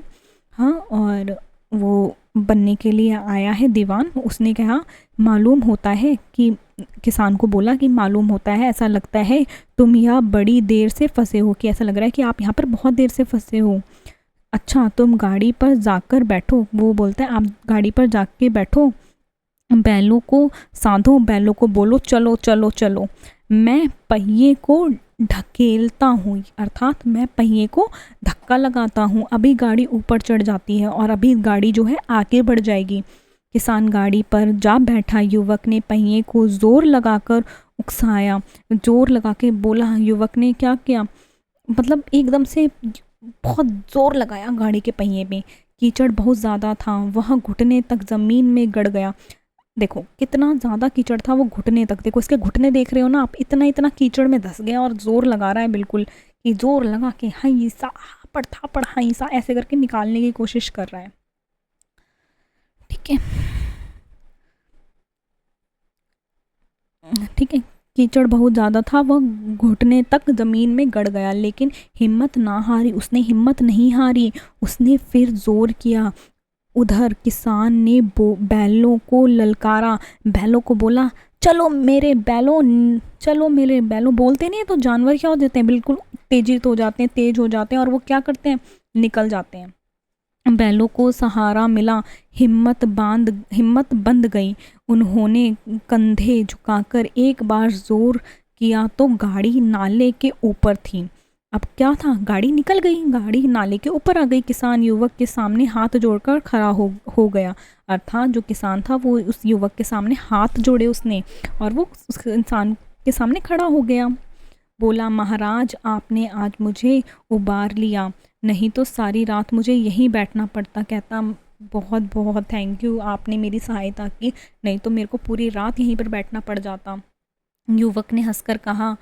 हाँ, और वो बनने के लिए आया है दीवान। उसने कहा, मालूम होता है कि, किसान को बोला कि मालूम होता है, ऐसा लगता है तुम यहाँ बड़ी देर से फंसे हो, कि ऐसा लग रहा है कि आप यहाँ पर बहुत देर से फंसे हो। अच्छा तुम गाड़ी पर जाकर बैठो। वो बोलता है, आप गाड़ी पर जाके बैठो, बैलों को साधो, बैलों को बोलो चलो चलो चलो। मैं पहिए को ढकेलता हूँ, अर्थात मैं पहिए को धक्का लगाता हूँ, अभी गाड़ी ऊपर चढ़ जाती है और अभी गाड़ी जो है आगे बढ़ जाएगी। किसान गाड़ी पर जा बैठा। युवक ने पहिए को जोर लगाकर उकसाया, जोर लगा के बोला। युवक ने क्या किया, मतलब एकदम से बहुत जोर लगाया गाड़ी के पहिए में। कीचड़ बहुत ज़्यादा था, वह घुटने तक ज़मीन में गड़ गया। देखो कितना ज़्यादा कीचड़ था, वो घुटने तक, देखो इसके घुटने देख रहे हो ना आप, इतना इतना कीचड़ में धंस गया और ज़ोर लगा रहा है, बिल्कुल कि ज़ोर लगा के हाई सा हापड़ थापड़ हाई सा ऐसे करके निकालने की कोशिश कर रहा है। ठीक है, ठीक है, कीचड़ बहुत ज़्यादा था, वह घुटने तक ज़मीन में गड़ गया, लेकिन हिम्मत ना हारी, उसने हिम्मत नहीं हारी। उसने फिर ज़ोर किया। उधर किसान ने बैलों को ललकारा, बैलों को बोला, चलो मेरे बैलों, चलो मेरे बैलों। बोलते नहीं तो जानवर क्या हो जाते हैं, बिल्कुल तेजित हो जाते हैं, तेज हो जाते हैं, और वो क्या करते हैं, निकल जाते हैं। बैलों को सहारा मिला, हिम्मत बंध गई। उन्होंने कंधे झुकाकर एक बार जोर किया तो गाड़ी नाले के ऊपर थी। अब क्या था, गाड़ी निकल गई, गाड़ी नाले के ऊपर आ गई। किसान युवक के सामने हाथ जोड़कर खड़ा हो गया, अर्थात जो किसान था वो उस युवक के सामने हाथ जोड़े उसने, और वो उस इंसान के सामने खड़ा हो गया। बोला, महाराज आपने आज मुझे उबार लिया, नहीं तो सारी रात मुझे यहीं बैठना पड़ता। कहता, बहुत बहुत थैंक यू, आपने मेरी सहायता की, नहीं तो मेरे को पूरी रात यहीं पर बैठना पड़ जाता। युवक ने हंसकर कहा,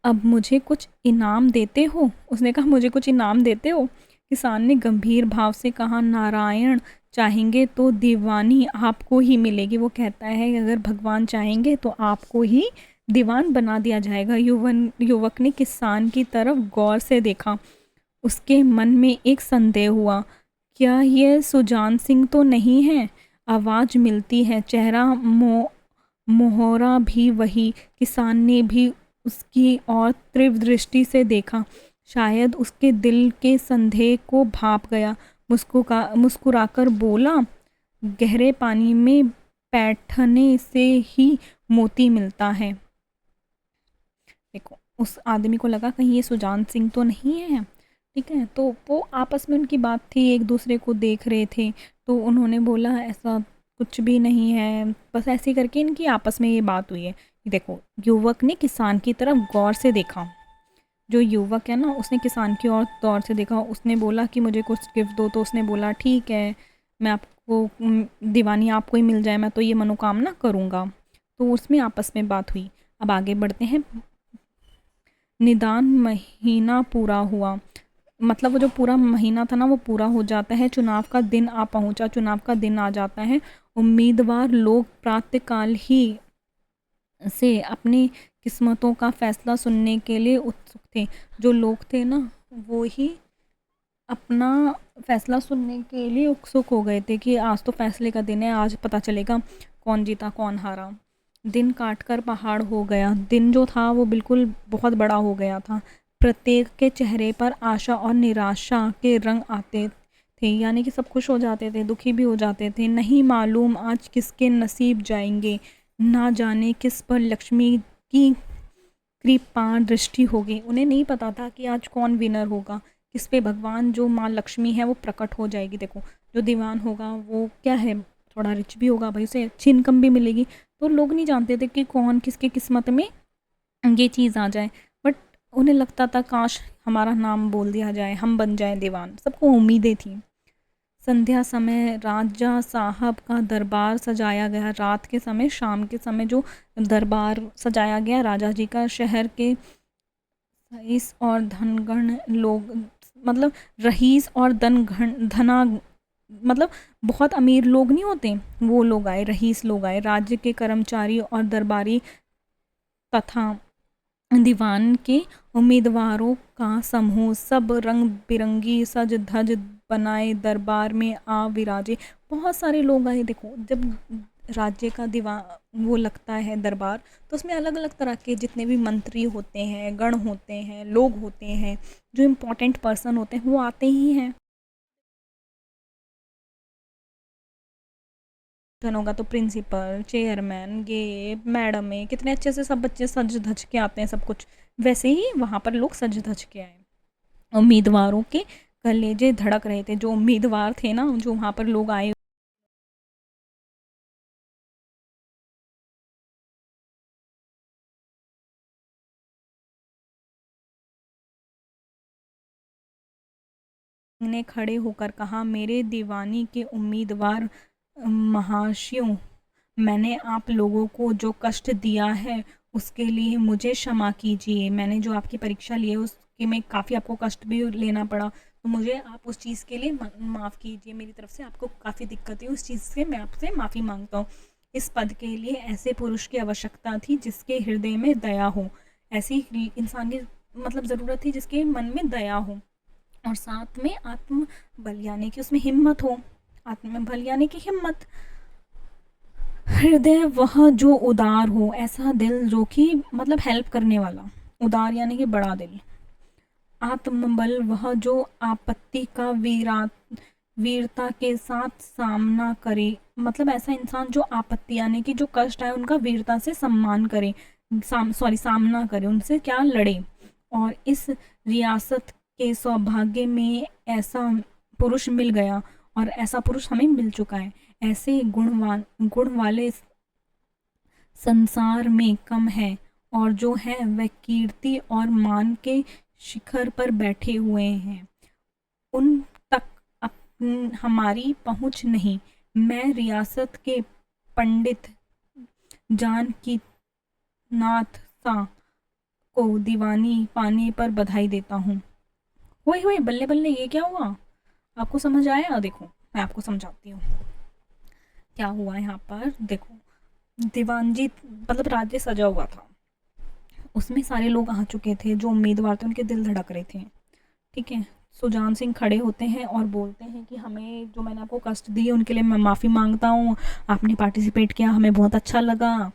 अब मुझे कुछ इनाम देते हो? उसने कहा, मुझे कुछ इनाम देते हो? किसान ने गंभीर भाव से कहा, नारायण चाहेंगे तो दीवानी आपको ही मिलेगी। वो कहता है अगर भगवान चाहेंगे तो आपको ही दीवान बना दिया जाएगा। युवक ने किसान की तरफ गौर से देखा। उसके मन में एक संदेह हुआ, क्या यह सुजान सिंह तो नहीं है? आवाज़ मिलती है, चेहरा मोहरा भी वही। किसान ने भी उसकी ओर तीव्र दृष्टि से देखा। शायद उसके दिल के संदेह को भाप गया। मुस्कुराकर बोला, गहरे पानी में बैठने से ही मोती मिलता है। देखो, उस आदमी को लगा कहीं ये सुजान सिंह तो नहीं है। ठीक है, तो वो आपस में उनकी बात थी, एक दूसरे को देख रहे थे। तो उन्होंने बोला ऐसा कुछ भी नहीं है, बस ऐसे ही करके इनकी आपस में ये बात हुई है। देखो, युवक ने किसान की तरफ गौर से देखा। जो युवक है ना, उसने किसान की ओर गौर से देखा। उसने बोला कि मुझे कुछ गिफ्ट दो। तो उसने बोला ठीक है, मैं आपको दीवानी आपको ही मिल जाए, मैं तो ये मनोकामना करूँगा। तो उसमें आपस में बात हुई। अब आगे बढ़ते हैं। निदान महीना पूरा हुआ, मतलब वो जो पूरा महीना था ना वो पूरा हो जाता है। चुनाव का दिन आ पहुंचा, चुनाव का दिन आ जाता है। उम्मीदवार लोग प्रातःकाल ही से अपनी किस्मतों का फैसला सुनने के लिए उत्सुक थे। जो लोग थे ना, वो ही अपना फैसला सुनने के लिए उत्सुक हो गए थे कि आज तो फैसले का दिन है, आज पता चलेगा कौन जीता कौन हारा। दिन काटकर पहाड़ हो गया। दिन जो था वो बिल्कुल बहुत बड़ा हो गया था। प्रत्येक के चेहरे पर आशा और निराशा के रंग आते थे, यानी कि सब खुश हो जाते थे, दुखी भी हो जाते थे। नहीं मालूम आज किसके नसीब जाएंगे, ना जाने किस पर लक्ष्मी की कृपा दृष्टि होगी। उन्हें नहीं पता था कि आज कौन विनर होगा, किस पे भगवान जो माँ लक्ष्मी है वो प्रकट हो जाएगी। देखो, जो दीवान होगा वो क्या है, थोड़ा रिच भी होगा भाई, उसे अच्छी इनकम भी मिलेगी। तो लोग नहीं जानते थे कि कौन किसके किस्मत में ये चीज़ आ जाए, बट उन्हें लगता था काश हमारा नाम बोल दिया जाए, हम बन जाए दीवान। सबको उम्मीदें थी। संध्या समय राजा साहब का दरबार सजाया गया। रात के समय, शाम के समय जो दरबार सजाया गया राजा जी का, शहर के रईस और धनगण लोग, मतलब रईस और धना, मतलब बहुत अमीर लोग नहीं होते, वो लोग आए, रईस लोग आए। राज्य के कर्मचारी और दरबारी तथा दीवान के उम्मीदवारों का समूह, सब रंग बिरंगी सज धज बनाए दरबार में आ विराजे। बहुत सारे लोग आए। देखो, जब राज्य का दीवान वो लगता है दरबार, तो उसमें अलग अलग तरह के जितने भी मंत्री होते हैं, गण होते हैं, लोग होते हैं, जो इम्पोर्टेंट पर्सन होते हैं वो आते ही हैं। धन होगा तो प्रिंसिपल, चेयरमैन, ये मैडम है, कितने अच्छे से सब बच्चे सज धज के आते हैं, सब कुछ वैसे ही वहाँ पर लोग सज धज के आए। उम्मीदवारों के कलेजे धड़क रहे थे। जो उम्मीदवार थे ना, जो वहाँ पर लोग आए, ने खड़े होकर कहा, मेरे दीवानी के उम्मीदवार महाशयों, मैंने आप लोगों को जो कष्ट दिया है उसके लिए मुझे क्षमा कीजिए। मैंने जो आपकी परीक्षा ली है उसके में काफ़ी आपको कष्ट भी लेना पड़ा, तो मुझे आप उस चीज़ के लिए माफ़ कीजिए। मेरी तरफ से आपको काफ़ी दिक्कत हुई, उस चीज़ से मैं आपसे माफ़ी मांगता हूँ। इस पद के लिए ऐसे पुरुष की आवश्यकता थी जिसके हृदय में दया हो। ऐसी इंसान की मतलब ज़रूरत थी जिसके मन में दया हो, और साथ में आत्म बल यानी कि उसमें हिम्मत हो। आत्म बल यानी कि हिम्मत। हृदय वह जो उदार हो, ऐसा दिल जो कि मतलब हेल्प करने वाला। उदार यानी कि बड़ा दिल। आत्मबल वह जो आपत्ति का वीरता के साथ सामना करे, मतलब ऐसा इंसान जो आपत्ति यानी कि जो कष्ट आए उनका वीरता से सम्मान करे, सामना करे, उनसे क्या लड़े। और इस रियासत के सौभाग्य में ऐसा पुरुष मिल गया, और ऐसा पुरुष हमें मिल चुका है। ऐसे गुण वाले संसार में कम है, और जो है वह कीर्ति और मान के शिखर पर बैठे हुए हैं। उन तक हमारी पहुंच नहीं। मैं रियासत के पंडित जान की नाथ सा को दीवानी पाने पर बधाई देता हूँ। हुए हुए बल्ले बल्ले, ये क्या हुआ? आपको समझ आया? देखो, मैं आपको समझाती हूँ क्या हुआ यहाँ पर। देखो, दीवान जी मतलब राज्य सजा हुआ था, उसमें सारे लोग आ चुके थे जो उम्मीदवार थे, उनके दिल धड़क रहे थे। ठीक है, सुजान सिंह खड़े होते हैं और बोलते हैं कि हमें जो मैंने आपको कष्ट दिए उनके लिए मैं माफ़ी मांगता हूँ, आपने पार्टिसिपेट किया, हमें बहुत अच्छा लगा।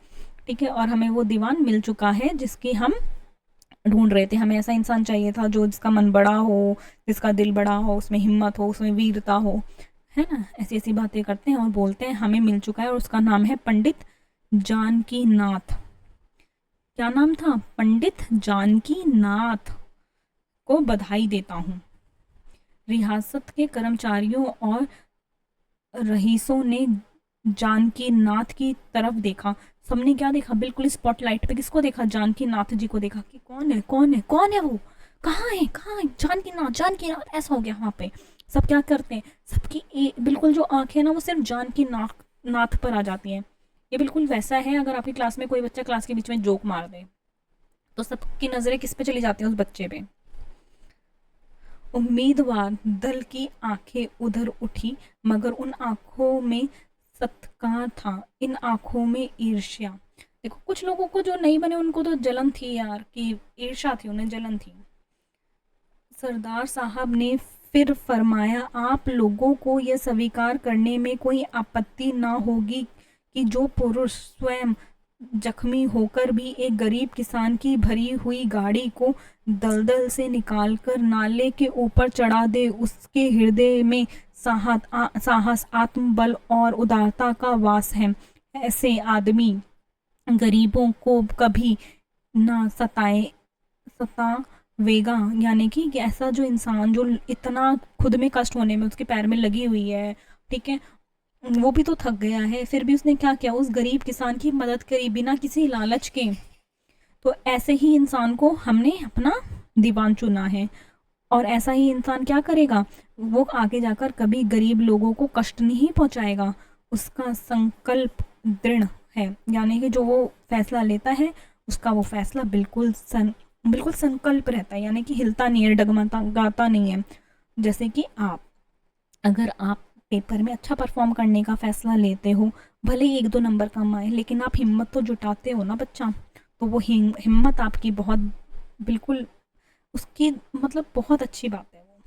ठीक है, और हमें वो दीवान मिल चुका है जिसकी हम ढूंढ रहे थे। हमें ऐसा इंसान चाहिए था जो जिसका मन बड़ा हो, जिसका दिल बड़ा हो, उसमें हिम्मत हो, उसमें वीरता हो, है ना। ऐसी ऐसी बातें करते हैं और बोलते हैं हमें मिल चुका है और उसका नाम है पंडित जानकी नाथ। क्या नाम था? पंडित जानकी नाथ को बधाई देता हूँ। रियासत के कर्मचारियों और रईसों ने जानकी नाथ की तरफ देखा। सबने क्या देखा? बिल्कुल स्पॉटलाइट पे किसको देखा? जानकी नाथ जी को देखा कि कौन है, कौन है, कौन है वो, कहाँ है, कहाँ है जानकी नाथ, जानकी नाथ। ऐसा हो गया वहाँ पे। सब क्या करते हैं, सबकी बिल्कुल जो आंखें है ना वो सिर्फ जानकी नाथ नाथ पर आ जाती हैं। ये बिल्कुल वैसा है अगर आपकी क्लास में कोई बच्चा क्लास के बीच में जोक मार दे तो सबकी नजरें किस पे चली जाती हैं? उस बच्चे पे। उम्मीदवार दल की आंखें उधर उठी, मगर उन आंखों में सत्कार था, इन आंखों में ईर्ष्या। देखो कुछ लोगों को जो नहीं बने उनको तो जलन थी यार, कि ईर्ष्या थी, उन्हें जलन थी। सरदार साहब ने फिर फरमाया, आप लोगों को यह स्वीकार करने में कोई आपत्ति ना होगी कि जो पुरुष स्वयं जख्मी होकर भी एक गरीब किसान की भरी हुई गाड़ी को दलदल से निकालकर नाले के ऊपर चढ़ा दे, उसके हृदय में साहस, आत्मबल और उदारता का वास है। ऐसे आदमी गरीबों को कभी ना सतावेगा। यानी कि ऐसा जो इंसान जो इतना खुद में कष्ट होने में उसके पैर में लगी हुई है, ठीक है, वो भी तो थक गया है, फिर भी उसने क्या किया? उस गरीब किसान की मदद करी बिना किसी लालच के। तो ऐसे ही इंसान को हमने अपना दीवान चुना है। और ऐसा ही इंसान क्या करेगा? वो आगे जाकर कभी गरीब लोगों को कष्ट नहीं पहुंचाएगा। उसका संकल्प दृढ़ है, यानी कि जो वो फैसला लेता है उसका वो फैसला बिल्कुल संकल्प रहता है, यानी कि हिलता नहीं है, डगमगाता नहीं है। जैसे कि अगर आप पेपर में अच्छा परफॉर्म करने का फैसला लेते हो, भले ही 1-2 नंबर कम आए, लेकिन आप हिम्मत तो जुटाते हो ना बच्चा। तो वो हिम्मत आपकी बहुत बिल्कुल उसकी मतलब बहुत अच्छी बात है वो।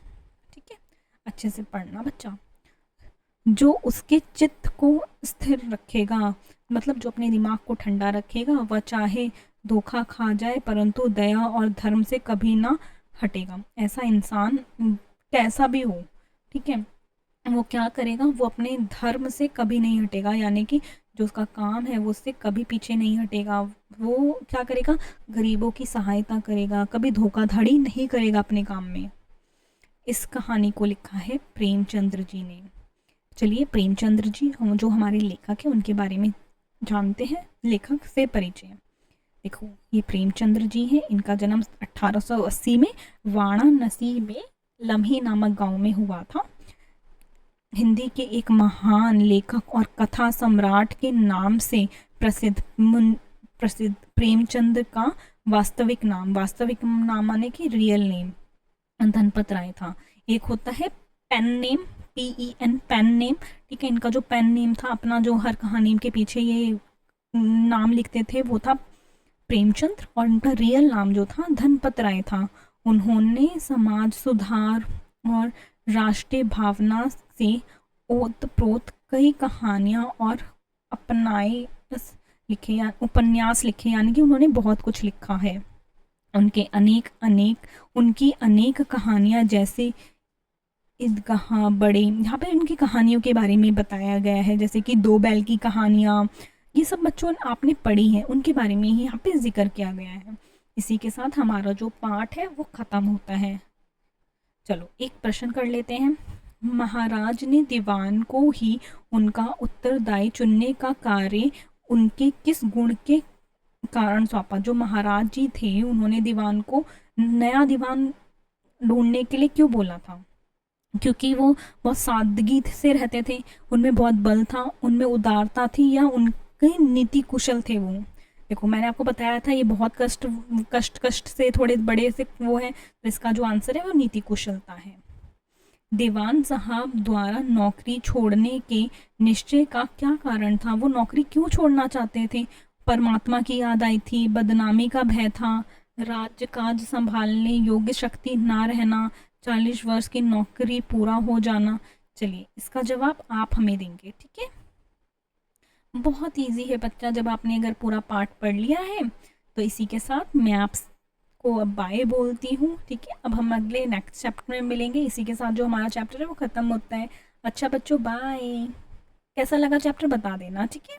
ठीक है, अच्छे से पढ़ना बच्चा। जो उसके चित्त को स्थिर रखेगा, मतलब जो अपने दिमाग को ठंडा रखेगा, वह चाहे धोखा खा जाए परंतु दया और धर्म से कभी ना हटेगा। ऐसा इंसान कैसा भी हो, ठीक है, वो क्या करेगा? वो अपने धर्म से कभी नहीं हटेगा, यानी कि जो उसका काम है वो उससे कभी पीछे नहीं हटेगा। वो क्या करेगा? गरीबों की सहायता करेगा, कभी धोखाधड़ी नहीं करेगा अपने काम में। इस कहानी को लिखा है प्रेमचंद्र जी ने। चलिए प्रेमचंद्र जी हम जो हमारे लेखक हैं उनके बारे में जानते हैं, लेखक से परिचय। देखो ये प्रेमचंद्र जी हैं, इनका जन्म 1880 में वाराणसी में लम्हे नामक गांव में हुआ था। हिंदी के एक महान लेखक और कथा सम्राट के नाम से प्रसिद्ध प्रेमचंद का वास्तविक नाम माने कि रियल नेम धनपत राय था। एक होता है pen name, PEN pen name. ठीक है, इनका जो पेन नेम था, अपना जो हर कहानी के पीछे ये नाम लिखते थे, वो था प्रेमचंद्र, और इनका रियल नाम जो था धनपत राय था। उन्होंने समाज सुधार और राष्ट्रीय भावना से ओतप्रोत कई कहानियाँ और उपन्यास लिखे, यानी कि उन्होंने बहुत कुछ लिखा है। उनकी अनेक कहानियाँ जैसे ईदगाह बड़े, यहाँ पे उनकी कहानियों के बारे में बताया गया है, जैसे कि दो बैल की कहानियाँ, ये सब बच्चों आपने पढ़ी है, उनके बारे में ही यहाँ पे जिक्र किया गया है। इसी के साथ हमारा जो पाठ है वो ख़त्म होता है। चलो एक प्रश्न कर लेते हैं। महाराज ने दीवान को ही उनका उत्तरदायी चुनने का कार्य उनके किस गुण के कारण सौंपा? जो महाराज जी थे उन्होंने दीवान को नया दीवान ढूंढने के लिए क्यों बोला था? क्योंकि वो बहुत सादगी से रहते थे, उनमें बहुत बल था, उनमें उदारता थी, या उनके नीति कुशल थे वो? देखो मैंने आपको बताया था ये बहुत कष्ट से थोड़े बड़े से वो है, तो इसका जो आंसर है वो नीति कुशलता है। दीवान साहब द्वारा नौकरी छोड़ने के निश्चय का क्या कारण था? वो नौकरी क्यों छोड़ना चाहते थे? परमात्मा की याद आई थी, बदनामी का भय था, राज्य काज संभालने योग्य शक्ति ना रहना, 40 वर्ष की नौकरी पूरा हो जाना। चलिए इसका जवाब आप हमें देंगे, ठीक है। बहुत इजी है बच्चा, जब आपने अगर पूरा पार्ट पढ़ लिया है तो इसी के साथ मैं आपको अब बाय बोलती हूँ, ठीक है। अब हम अगले नेक्स्ट चैप्टर में मिलेंगे, इसी के साथ जो हमारा चैप्टर है वो ख़त्म होता है। अच्छा बच्चों, बाय। कैसा लगा चैप्टर बता देना, ठीक है।